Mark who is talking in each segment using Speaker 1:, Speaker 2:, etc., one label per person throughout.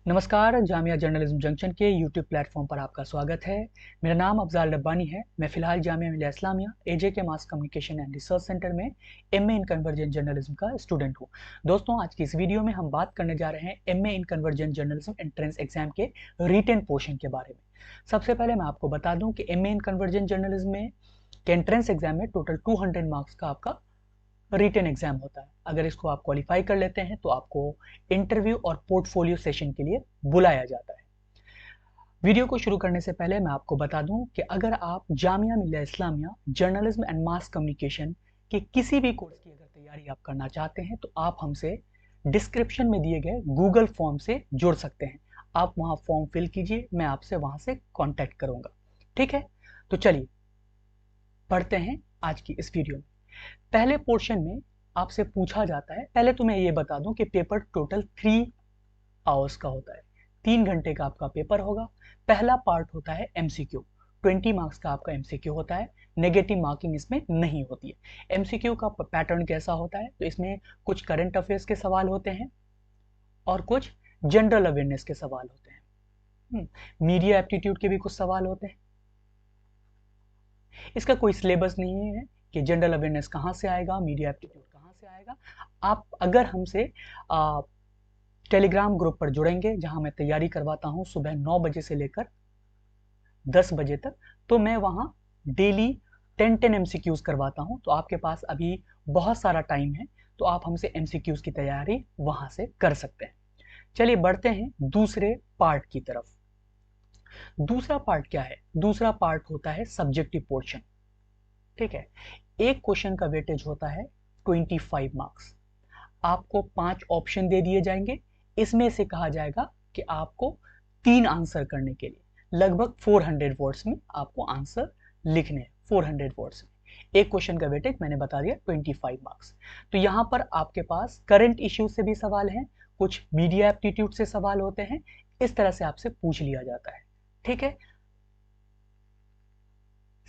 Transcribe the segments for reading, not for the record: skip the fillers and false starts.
Speaker 1: नमस्कार, Jamia journalism junction के YouTube platform पर आपका स्वागत है। मेरा नाम अफजाल रब्बानी है। मैं फ़िलहाल Jamia Millia Islamia AJ mass communication and research centre में एमए इन कन्वर्जेंट जर्नलिज्म का स्टूडेंट हूँ। दोस्तों, आज की इस वीडियो में हम बात करने जा रहे हैं MA in convergent journalism entrance exam के रिटन पोर्शन के बारे में। सबसे पहले मैं आपको बता दूँ कि एमए इन कन्वर्जेंट जर्नलिज्म में के एंट्रेंस एग्जाम में टोटल 200 मार्क्स का आपका रिटन एग्जाम होता है। अगर इसको आप क्वालिफाई कर लेते हैं तो आपको इंटरव्यू और पोर्टफोलियो सेशन के लिए बुलाया जाता है। वीडियो को शुरू करने से पहले मैं आपको बता दूं कि अगर आप Jamia Millia Islamia journalism and mass communication के किसी भी कोर्स की अगर तैयारी आप करना चाहते हैं तो आप हमसे डिस्क्रिप्शन में दिए गए गूगल फॉर्म से जुड़ सकते हैं। आप वहां फॉर्म फिल कीजिए, मैं आपसे वहां से कॉन्टैक्ट करूंगा। ठीक है, तो चलिए पढ़ते हैं आज की इस वीडियो में। पहले पोर्शन में आपसे पूछा जाता है, पहले तो मैं ये बता दूं कि पेपर टोटल 3 आवर्स का होता है। 3 घंटे का आपका पेपर होगा। पहला पार्ट होता है एमसीक्यू। 20 मार्क्स का आपका एमसीक्यू होता है। नेगेटिव मार्किंग इसमें नहीं होती है। एमसीक्यू का पैटर्न कैसा होता है, तो इसमें कुछ करंट अफेयर्स के सवाल होते हैं और कुछ जनरल अवेयरनेस के सवाल होते हैं। मीडिया एप्टीट्यूड के भी कुछ सवाल होते हैं। इसका कोई सिलेबस नहीं है कि जनरल अवेयरनेस कहाँ से आएगा, मीडिया एप्टीट्यूड कहाँ से आएगा। आप अगर हमसे टेलीग्राम ग्रुप पर जुड़ेंगे, जहां मैं तैयारी करवाता हूं सुबह 9 बजे से लेकर 10 बजे तक, तो मैं वहां डेली 10 एमसीक्यूज करवाता हूं। तो आपके पास अभी बहुत सारा टाइम है, तो आप हमसे एमसीक्यूज की तैयारी वहां से कर सकते हैं। चलिए बढ़ते हैं दूसरे पार्ट की तरफ। दूसरा पार्ट क्या है? दूसरा पार्ट होता है सब्जेक्टिव पोर्शन। ठीक है, एक क्वेश्चन का वेटेज होता है 25 मार्क्स। आपको 5 ऑप्शन दे दिए जाएंगे। इसमें से कहा जाएगा कि आपको 3 आंसर करने के लिए लगभग 400 वर्ड्स में आपको आंसर लिखने हैं। 400 वर्ड्स में एक क्वेश्चन का वेटेज मैंने बता दिया 25 मार्क्स। तो यहां पर आपके पास करंट इश्यू से भी सवाल हैं, कुछ मीडिया एप्टीट्यूड से सवाल होते हैं। इस तरह से आपसे पूछ लिया जाता है। ठीक है,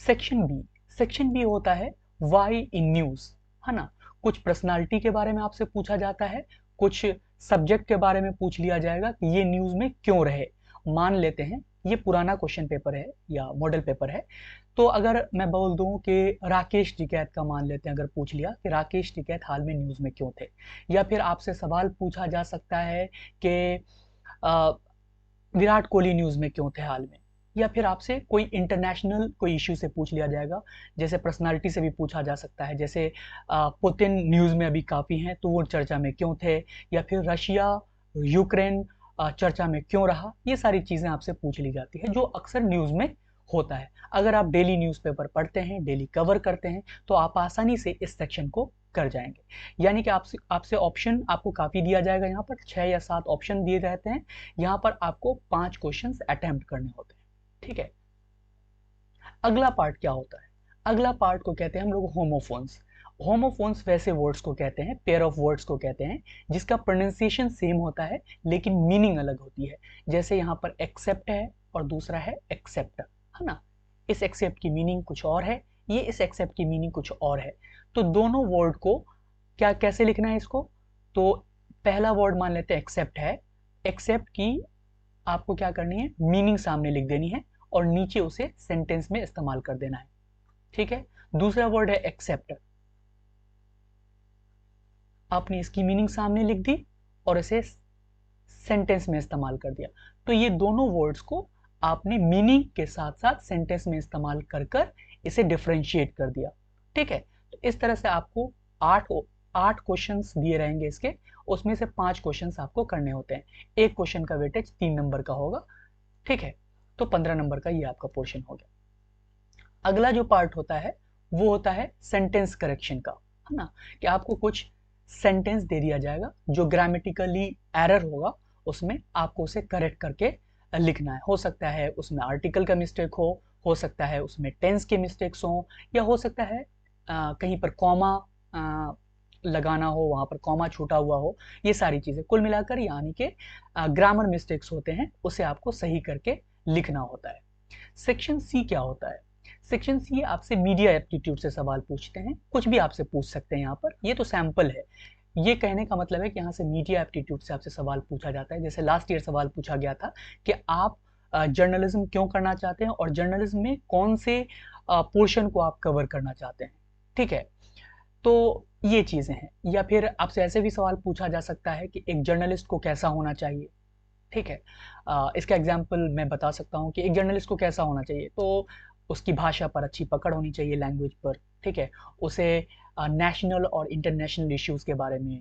Speaker 1: सेक्शन बी। सेक्शन बी होता है वाई इन न्यूज, है ना। कुछ पर्सनालिटी के बारे में आपसे पूछा जाता है, कुछ सब्जेक्ट के बारे में पूछ लिया जाएगा कि ये न्यूज में क्यों रहे। मान लेते हैं ये पुराना क्वेश्चन पेपर है या मॉडल पेपर है, तो अगर मैं बोल दूं कि राकेश टिकैत का मान लेते हैं, अगर पूछ लिया कि राकेश टिकैत हाल में न्यूज में क्यों थे, या फिर आपसे सवाल पूछा जा सकता है कि विराट कोहली न्यूज में क्यों थे हाल में, या फिर आपसे कोई इंटरनेशनल कोई इश्यू से पूछ लिया जाएगा। जैसे पर्सनालिटी से भी पूछा जा सकता है, जैसे पुतिन न्यूज में अभी काफी हैं तो वो चर्चा में क्यों थे, या फिर रशिया यूक्रेन चर्चा में क्यों रहा। ये सारी चीजें आपसे पूछ ली जाती है जो अक्सर न्यूज में होता है। अगर आप डेली न्यूज़पेपर पढ़ते हैं, डेली कवर करते हैं, तो आप आसानी से इस सेक्शन को कर जाएंगे। यानी कि आपसे आपसे ऑप्शन आपको काफी दिया जाएगा। यहाँ पर 6 या 7 ऑप्शन दिए रहते हैं। यहाँ पर आपको 5 क्वेश्चंस अटेम्प्ट करने होते हैं। ठीक है, अगला पार्ट क्या होता है? अगला पार्ट को कहते हैं हम लोग होमोफोन्स। होमोफोन्स वैसे वर्ड्स को कहते हैं, पेयर ऑफ वर्ड्स को कहते हैं, जिसका प्रोनाउंसिएशन सेम होता है लेकिन मीनिंग अलग होती है। जैसे यहाँ पर एक्सेप्ट है और दूसरा है एक्सेप्ट, है ना। इस एक्सेप्ट की मीनिंग कुछ और है, ये इस एक्सेप्ट की मीनिंग कुछ और है। तो दोनों वर्ड को क्या कैसे लिखना है इसको? तो पहला वर्ड मान लेते हैं एक्सेप्ट है। एक्सेप्ट की आपको क्या करनी है, मीनिंग सामने लिख देनी है और नीचे उसे सेंटेंस में इस्तेमाल कर देना है। ठीक है, दूसरा वर्ड है एक्सेप्ट। आपने इसकी मीनिंग सामने लिख दी और इसे सेंटेंस में इस्तेमाल कर दिया। तो ये दोनों वर्ड्स को आपने मीनिंग के साथ साथ सेंटेंस में इस्तेमाल कर कर इसे डिफरेंशिएट कर दिया। ठीक है, तो इस तरह से आपको आठ क्वेश्चंस दिए रहेंगे इसके, उसमें से 5 क्वेश्चंस आपको करने होते हैं। एक क्वेश्चन का वेटेज 3 नंबर का होगा। ठीक है, तो 15 नंबर का ये आपका पोर्शन हो गया। अगला जो पार्ट होता है वो होता है सेंटेंस करेक्शन का, है ना। कि आपको कुछ सेंटेंस दे दिया जाएगा जो ग्रामेटिकली एरर होगा, उसमें आपको उसे करेक्ट करके लिखना है। हो सकता है उसमें आर्टिकल का मिस्टेक हो सकता है उसमें टेंस के मिस्टेक्स हो, या हो सकता है कहीं पर कॉमा लगाना हो, वहां पर कॉमा छूटा हुआ हो। ये सारी चीजें कुल मिलाकर यानी कि ग्रामर मिस्टेक्स होते हैं, उसे आपको सही करके लिखना होता है। सेक्शन सी क्या होता है? सेक्शन सी आपसे मीडिया एप्टीट्यूड से सवाल पूछते हैं, कुछ भी आपसे पूछ सकते हैं। यहाँ पर ये तो सैंपल है, ये कहने का मतलब है कि यहाँ से मीडिया एप्टीट्यूड से आपसे सवाल पूछा जाता है। जैसे लास्ट ईयर सवाल पूछा गया था कि आप जर्नलिज्म क्यों करना चाहते हैं और जर्नलिज्म में कौन से पोर्शन को आप कवर करना चाहते हैं, ठीक है। तो ये चीज़ें हैं। या फिर आपसे ऐसे भी सवाल पूछा जा सकता है कि एक जर्नलिस्ट को कैसा होना चाहिए, ठीक है। इसका एग्जाम्पल मैं बता सकता हूँ कि एक जर्नलिस्ट को कैसा होना चाहिए। तो उसकी भाषा पर अच्छी पकड़ होनी चाहिए, लैंग्वेज पर, ठीक है। उसे नेशनल और इंटरनेशनल इश्यूज़ के बारे में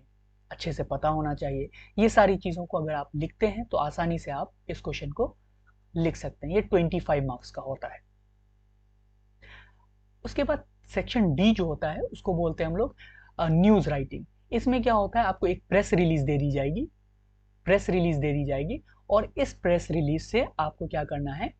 Speaker 1: अच्छे से पता होना चाहिए। ये सारी चीज़ों को अगर आप लिखते हैं तो आसानी से आप इस क्वेश्चन को लिख सकते हैं। ये 25 मार्क्स का होता है। उसके बाद सेक्शन डी जो होता है उसको बोलते हैं हम लोग न्यूज़ राइटिंग। इसमें क्या होता है, आपको एक प्रेस रिलीज दे दी जाएगी, प्रेस रिलीज दे दी जाएगी और इस प्रेस रिलीज से आपको क्या करना है,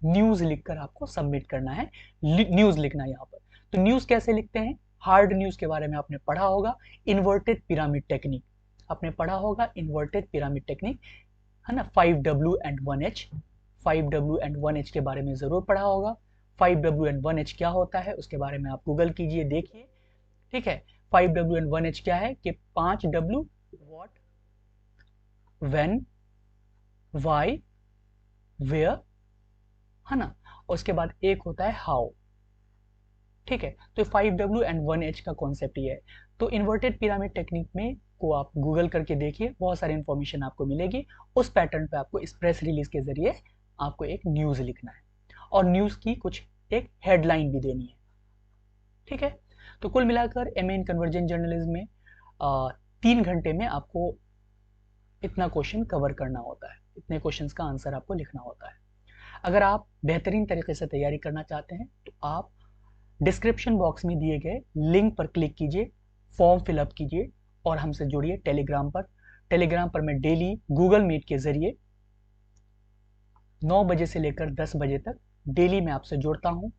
Speaker 1: न्यूज़ लिखकर आपको सबमिट करना है। न्यूज़ लिखना है यहाँ पर। तो न्यूज़ कैसे लिखते हैं, हार्ड न्यूज़ के बारे में आपने पढ़ा होगा, इन्वर्टेड पिरामिड टेक्निक आपने पढ़ा होगा, इन्वर्टेड पिरामिड टेक्निक है ना, 5W and 1H, 5W and 1H के बारे में ज़रूर पढ़ा होगा। 5W एंड 1H क्या होता है उसके बारे में आप गूगल कीजिए, देखिए, ठीक है। 5W एंड 1H क्या है कि 5W, what, when, why, where, है ना, उसके बाद एक होता है हाउ, ठीक है। तो 5W एंड 1H का कॉन्सेप्ट ये है। तो इन्वर्टेड पिरामिड टेक्निक में को आप गूगल करके देखिए, बहुत सारी इंफॉर्मेशन आपको मिलेगी। उस पैटर्न पे आपको इस प्रेस रिलीज के जरिए आपको एक न्यूज़ लिखना है और न्यूज़ की कुछ एक हेडलाइन भी देनी है, ठीक है। तो कुल मिलाकर एमए इन कन्वर्जेंट जर्नलिज्म में 3 घंटे में आपको इतना क्वेश्चन कवर करना होता है, इतने क्वेश्चंस का आंसर आपको लिखना होता है। अगर आप बेहतरीन तरीके से तैयारी करना चाहते हैं तो आप डिस्क्रिप्शन बॉक्स में दिए गए लिंक पर क्लिक कीजिए, फॉर्म फिलअप कीजिए और हमसे जुड़िए टेलीग्राम पर। टेलीग्राम पर मैं डेली गूगल मीट के जरिए 9 बजे से लेकर 10 बजे तक डेली मैं आपसे जुड़ता हूँ,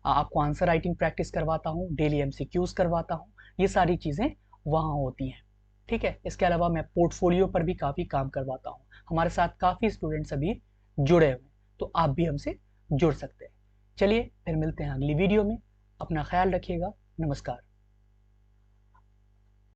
Speaker 1: आपको आंसर राइटिंग प्रैक्टिस करवाता हूँ, डेली एमसीक्यूज करवाता हूँ। ये सारी चीज़ें वहाँ होती हैं, ठीक है। इसके अलावा मैं पोर्टफोलियो पर भी काफ़ी काम करवाता हूँ। हमारे साथ काफ़ी स्टूडेंट्स अभी जुड़े हुए हैं, तो आप भी हमसे जुड़ सकते हैं। चलिए फिर मिलते हैं अगली वीडियो में। अपना ख्याल रखिएगा। नमस्कार।